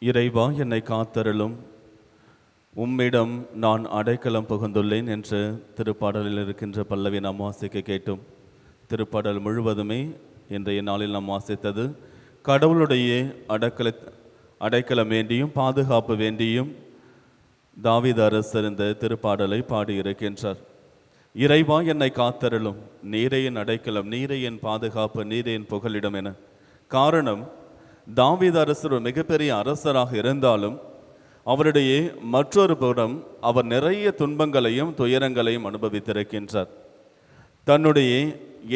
இறைவா, என்னை காத்தருளும். உம்மிடம் நான் அடைக்கலம் புகுந்துள்ளேன் என்று திருப்பாடலில் இருக்கின்ற பல்லவி நாம் வாசிக்க கேட்டோம். திருப்பாடல் முழுவதுமே இன்றைய நாளில் நாம் வாசித்தது கடவுளுடைய அடைக்கலம் வேண்டியும் பாதுகாப்பு வேண்டியும் தாவீது அரசர் இந்த திருப்பாடலை பாடியிருக்கின்றார். இறைவா, என்னை காத்தருளும், நீரே என் அடைக்கலம், நீரே என் பாதுகாப்பு, நீரே என் புகலிடம் என. காரணம், தாவீது அரசர் ஒரு மிகப்பெரிய அரசராக இருந்தாலும் அவருடைய மற்றொரு புறம் அவர் நிறைய துன்பங்களையும் துயரங்களையும் அனுபவித்திருக்கின்றார். தன்னுடைய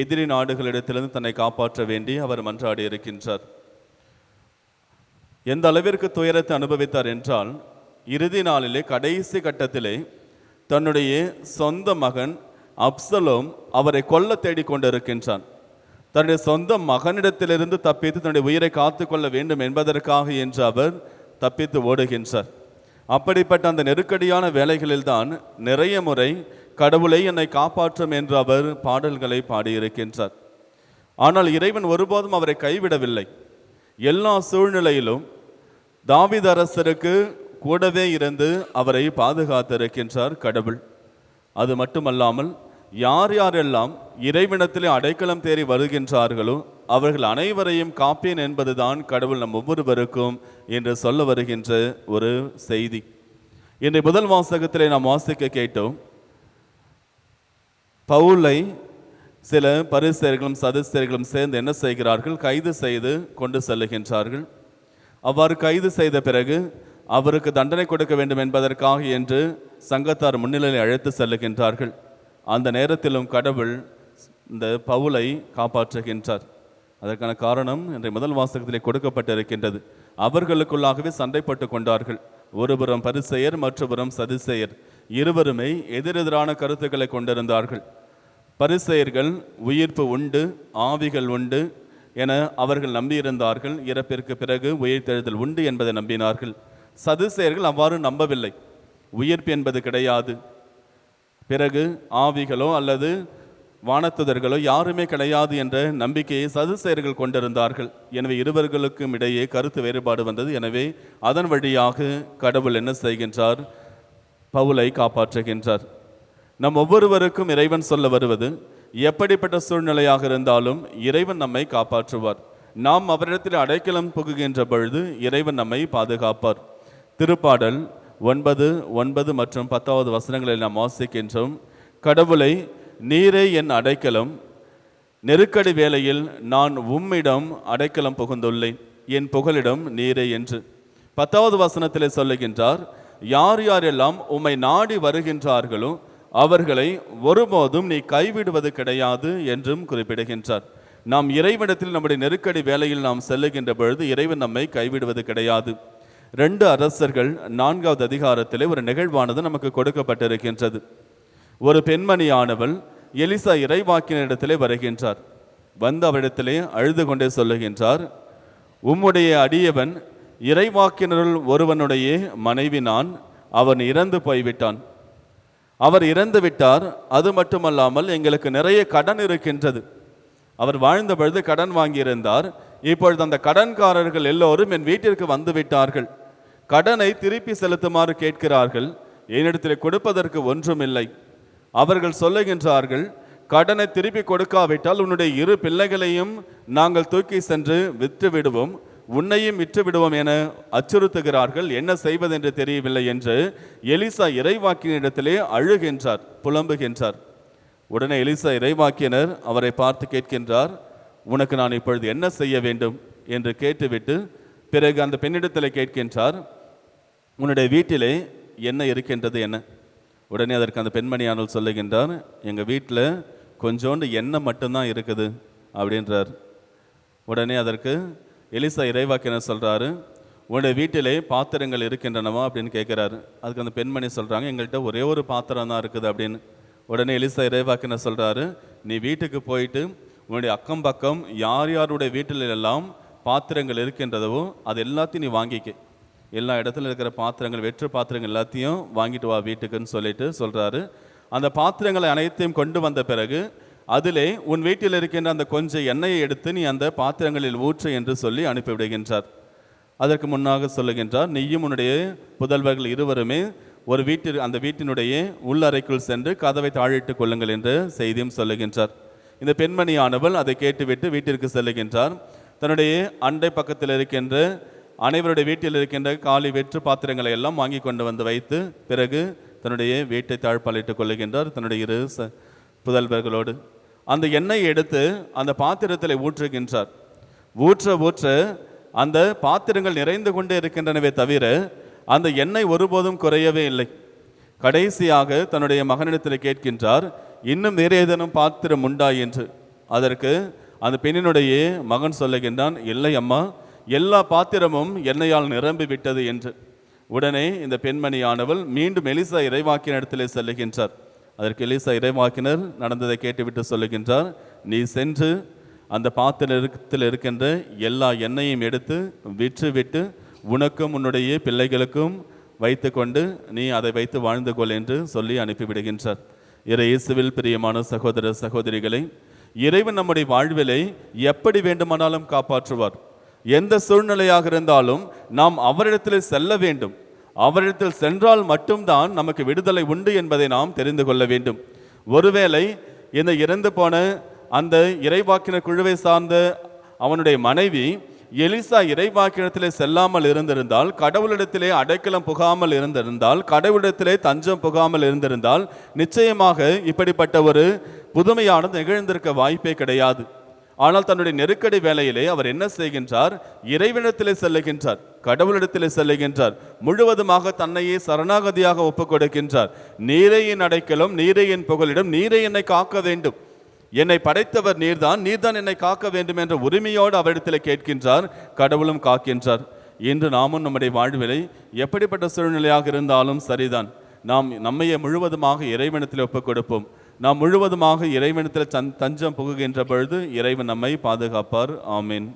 எதிரி நாடுகளிடத்திலிருந்து தன்னை காப்பாற்ற வேண்டி அவர் மன்றாடி இருக்கின்றார். எந்த அளவிற்கு துயரத்தை அனுபவித்தார் என்றால், இறுதி நாளிலே கடைசி கட்டத்திலே தன்னுடைய சொந்த மகன் அப்சலோம் அவரை கொல்ல தேடிக்கொண்டிருக்கின்றான். தன்னுடைய சொந்த மகனிடத்திலிருந்து தப்பித்து தன்னுடைய உயிரை காத்து கொள்ள வேண்டும் என்பதற்காக என்று அவர் தப்பித்து ஓடுகின்றார். அப்படிப்பட்ட அந்த நெருக்கடியான வேலைகளில்தான் நிறைய முறை கடவுளை என்னை காப்பாற்றும் என்று அவர் பாடல்களை பாடியிருக்கின்றார். ஆனால் இறைவன் ஒருபோதும் அவரை கைவிடவில்லை. எல்லா சூழ்நிலையிலும் தாவீது அரசருக்கு கூடவே இருந்து அவரை பாதுகாத்திருக்கின்றார் கடவுள். அது மட்டுமல்லாமல் யார் யாரெல்லாம் இறைவனிடத்திலே அடைக்கலம் தேடி வருகின்றார்களோ அவர்கள் அனைவரையும் காப்பேன் என்பதுதான் கடவுள் நம் ஒவ்வொருவருக்கும் என்று சொல்ல வருகின்ற ஒரு செய்தி. இன்றைய முதல் வாசகத்திலே நாம் வாசிக்க கேட்டோம். பவுலை சில பரிசேயர்களும் சதுசேயர்களும் சேர்ந்து என்ன செய்கிறார்கள்? கைது செய்து கொண்டு செல்லுகின்றார்கள். அவ்வாறு கைது செய்த பிறகு அவருக்கு தண்டனை கொடுக்க வேண்டும் என்பதற்காக என்று சங்கத்தார் முன்னிலையில் அழைத்து செல்லுகின்றார்கள். அந்த நேரத்திலும் கடவுள் இந்த பவுலை காப்பாற்றுகின்றார். அதற்கான காரணம் இன்றைய முதல் வாசகத்திலே கொடுக்கப்பட்டிருக்கின்றது. அவர்களுக்குள்ளாகவே சண்டைப்பட்டு கொண்டார்கள். ஒருபுறம் பரிசேயர், மற்றபுறம் சதுசேயர். இருவருமே எதிரெதிரான கருத்துக்களை கொண்டிருந்தார்கள். பரிசேயர்கள் உயிர்ப்பு உண்டு, ஆவிகள் உண்டு என அவர்கள் நம்பியிருந்தார்கள். இறப்பிற்கு பிறகு உயிர்த்தெழுதல் உண்டு என்பதை நம்பினார்கள். சதுசேயர்கள் அவ்வாறு நம்பவில்லை. உயிர்ப்பு என்பது கிடையாது, பிறகு ஆவிகளோ அல்லது வானத்துதர்களோ யாருமே கிடையாது என்ற நம்பிக்கையை சதுசேயர்கள் கொண்டிருந்தார்கள். எனவே இருவர்களுக்கும் இடையே கருத்து வேறுபாடு வந்தது. எனவே அதன் வழியாக கடவுள் என்ன செய்கின்றார்? பவுலை காப்பாற்றுகின்றார். நம் ஒவ்வொருவருக்கும் இறைவன் சொல்ல வருவது, எப்படிப்பட்ட சூழ்நிலையாக இருந்தாலும் இறைவன் நம்மை காப்பாற்றுவார். நாம் அவரிடத்தில் அடைக்கலம் புகுகின்ற பொழுது இறைவன் நம்மை பாதுகாப்பார். திருப்பாடல் 9 மற்றும் 10 வசனங்களில் நாம் வாசிக்கின்றோம். கடவுளை, நீரே என் அடைக்கலம், நெருக்கடி வேளையில் நான் உம்மிடம் அடைக்கலம் புகுந்துள்ளேன், என் புகலிடம் நீரே என்று 10 வசனத்திலே சொல்லுகின்றார். யார் யாரெல்லாம் உம்மை நாடி வருகின்றார்களோ அவர்களை ஒருபோதும் நீ கைவிடுவது கிடையாது என்றும் குறிப்பிடுகின்றார். நாம் இறைவனிடத்தில் நம்முடைய நெருக்கடி வேளையில் நாம் செல்லுகின்ற பொழுது இறைவன் நம்மை கைவிடுவது கிடையாது. 2 அரசர்கள் 4வது அதிகாரத்திலே ஒரு நிகழ்வானது நமக்கு கொடுக்கப்பட்டிருக்கின்றது. ஒரு பெண்மணியானவள் எலிசா இறைவாக்கினரிடத்திலே வருகின்றார். வந்து அவரிடத்திலே அழுது கொண்டே சொல்லுகின்றார், உம்முடைய அடியவன் இறைவாக்கினருள் ஒருவனுடைய மனைவி நான், அவன் இறந்து போய்விட்டான். அவர் இறந்து விட்டார். அது மட்டுமல்லாமல் எங்களுக்கு நிறைய கடன் இருக்கின்றது. அவர் வாழ்ந்த பொழுது கடன் வாங்கியிருந்தார். இப்பொழுது அந்த கடன்காரர்கள் எல்லோரும் என் வீட்டிற்கு வந்து விட்டார்கள். கடனை திருப்பி செலுத்துமாறு கேட்கிறார்கள். என்னிடத்தில் கொடுப்பதற்கு ஒன்றுமில்லை. அவர்கள் சொல்லுகின்றார்கள், கடனை திருப்பி கொடுக்காவிட்டால் உன்னுடைய 2 பிள்ளைகளையும் நாங்கள் தூக்கி சென்று விற்று விடுவோம், உன்னையும் விற்று விடுவோம் என அச்சுறுத்துகிறார்கள். என்ன செய்வதென்று தெரியவில்லை என்று எலிசா இறைவாக்கினரிடத்திலே அழுகின்றார், புலம்புகின்றார். உடனே எலிசா இறைவாக்கினர் அவரை பார்த்து கேட்கின்றார், உனக்கு நான் இப்பொழுது என்ன செய்ய வேண்டும் என்று கேட்டுவிட்டு பிறகு அந்த பெண்ணிடத்தில் கேட்கின்றார், உன்னுடைய வீட்டிலே என்ன இருக்கின்றது என்ன? உடனே அதற்கு அந்த பெண்மணியானவள் சொல்லுகின்றார், எங்கள் வீட்டில் கொஞ்சோண்டு எண்ணெய் மட்டும்தான் இருக்குது அப்படின்றார். உடனே அதற்கு எலிசா இறைவாக்கினர் சொல்கிறாரு, உன்னுடைய வீட்டிலே பாத்திரங்கள் இருக்கின்றனவா அப்படின்னு கேட்குறாரு. அதுக்கு அந்த பெண்மணி சொல்கிறாங்க, எங்கள்கிட்ட ஒரே ஒரு பாத்திரம் தான் இருக்குது அப்படின்னு. உடனே எலிசா இறைவாக்கினர் சொல்கிறாரு, நீ வீட்டுக்கு போயிட்டு உன்னுடைய அக்கம் பக்கம் யார் யாருடைய வீட்டில் எல்லாம் பாத்திரங்கள் இருக்கின்றதோ அது எல்லாத்தையும் நீ வாங்கிக்க. எல்லா இடத்துல இருக்கிற பாத்திரங்கள், வெற்று பாத்திரங்கள் எல்லாத்தையும் வாங்கிட்டு வா வீட்டுக்குன்னு சொல்கிறாரு. அந்த பாத்திரங்களை அனைத்தையும் கொண்டு வந்த பிறகு அதிலே உன் வீட்டில் இருக்கின்ற அந்த கொஞ்சம் எண்ணெயை எடுத்து நீ அந்த பாத்திரங்களில் ஊற்று என்று சொல்லி அனுப்பிவிடுகின்றார். அதற்கு முன்னாக சொல்லுகின்றார், நீயும் உன்னுடைய புதல்வர்கள் இருவருமே ஒரு அந்த வீட்டினுடைய உள்ளறைக்குள் சென்று கதவை தாழிட்டுக் கொள்ளுங்கள் என்ற செய்தியும் சொல்லுகின்றார். இந்த பெண்மணியானவள் அதை கேட்டுவிட்டு வீட்டிற்கு செல்லுகின்றார். தன்னுடைய அண்டை பக்கத்தில் இருக்கின்ற அனைவருடைய வீட்டில் இருக்கின்ற காலி வெற்று பாத்திரங்களை எல்லாம் வாங்கி கொண்டு வந்து வைத்து பிறகு தன்னுடைய வீட்டை தாழ்பாலிட்டுக் கொள்ளுகின்றார் தன்னுடைய இரு புதல்வர்களோடு. அந்த எண்ணெயை எடுத்து அந்த பாத்திரத்தில் ஊற்றுகின்றார். ஊற்ற அந்த பாத்திரங்கள் நிறைந்து கொண்டே இருக்கின்றனவே தவிர அந்த எண்ணெய் ஒருபோதும் குறையவே இல்லை. கடைசியாக தன்னுடைய மகனிடத்தில் கேட்கின்றார், இன்னும் வேறு ஏதேனும் பாத்திரம் உண்டா என்று. அதற்கு அந்த பெண்ணினுடைய மகன் சொல்லுகின்றான், இல்லை அம்மா, எல்லா பாத்திரமும் எண்ணெயால் நிரம்பி விட்டது என்று. உடனே இந்த பெண்மணியானவள் மீண்டும் எலிசா இறைவாக்கினர் இடத்திலே செல்லுகின்றார். அதற்கு எலிசா இறைவாக்கினர் நடந்ததை கேட்டுவிட்டு சொல்லுகின்றார், நீ சென்று அந்த பாத்திரத்தில் இருக்கின்ற எல்லா எண்ணெயையும் எடுத்து விற்றுவிட்டு உனக்கும் உன்னுடைய பிள்ளைகளுக்கும் வைத்து கொண்டு நீ அதை வைத்து வாழ்ந்து கொள் என்று சொல்லி அனுப்பிவிடுகின்றார். இயேசுவில் பிரியமான சகோதர சகோதரிகளை, இறைவன் நம்முடைய வாழ்விலை எப்படி வேண்டுமானாலும் காப்பாற்றுவார். எந்த சூழ்நிலையாக இருந்தாலும் நாம் அவரிடத்தில் செல்ல வேண்டும். அவரிடத்தில் சென்றால் மட்டும்தான் நமக்கு விடுதலை உண்டு என்பதை நாம் தெரிந்து கொள்ள வேண்டும். ஒருவேளை இந்த இறந்து போன அந்த இறைவாக்கினர் குழுவை சார்ந்த அவனுடைய மனைவி எலிசா இறைவாக்கினத்திலே செல்லாமல் இருந்திருந்தால், கடவுளிடத்திலே அடைக்கலம் புகாமல் இருந்திருந்தால், கடவுளிடத்திலே தஞ்சம் புகாமல் இருந்திருந்தால் நிச்சயமாக இப்படிப்பட்ட ஒரு புதுமையானது நிகழ்ந்திருக்க வாய்ப்பே கிடையாது. ஆனால் தன்னுடைய நெருக்கடி வேளையிலே அவர் என்ன செய்கின்றார்? இறைவனிடத்திலே செல்லுகின்றார், கடவுளிடத்திலே செல்லுகின்றார், முழுவதுமாக தன்னையே சரணாகதியாக ஒப்புக் கொடுக்கின்றார். நீரே என் அடைக்கலம், நீரே என் புகலிடம், நீரே என்னை காக்க வேண்டும், என்னை படைத்தவர் நீர்தான், நீர்தான் என்னை காக்க வேண்டும் என்ற உரிமையோடு அவரிடத்தில் கேட்கின்றார். கடவுளும் காக்கின்றார். இன்று நாமும் நம்முடைய வாழ்விலை எப்படிப்பட்ட சூழ்நிலையாக இருந்தாலும் சரிதான், நாம் நம்மையே முழுவதுமாக இறைவனத்தில் ஒப்புக் கொடுப்போம். நாம் முழுவதுமாக இறைவனத்தில் தஞ்சம் புகுகின்ற பொழுது இறைவன் நம்மை பாதுகாப்பார். ஆமீன்.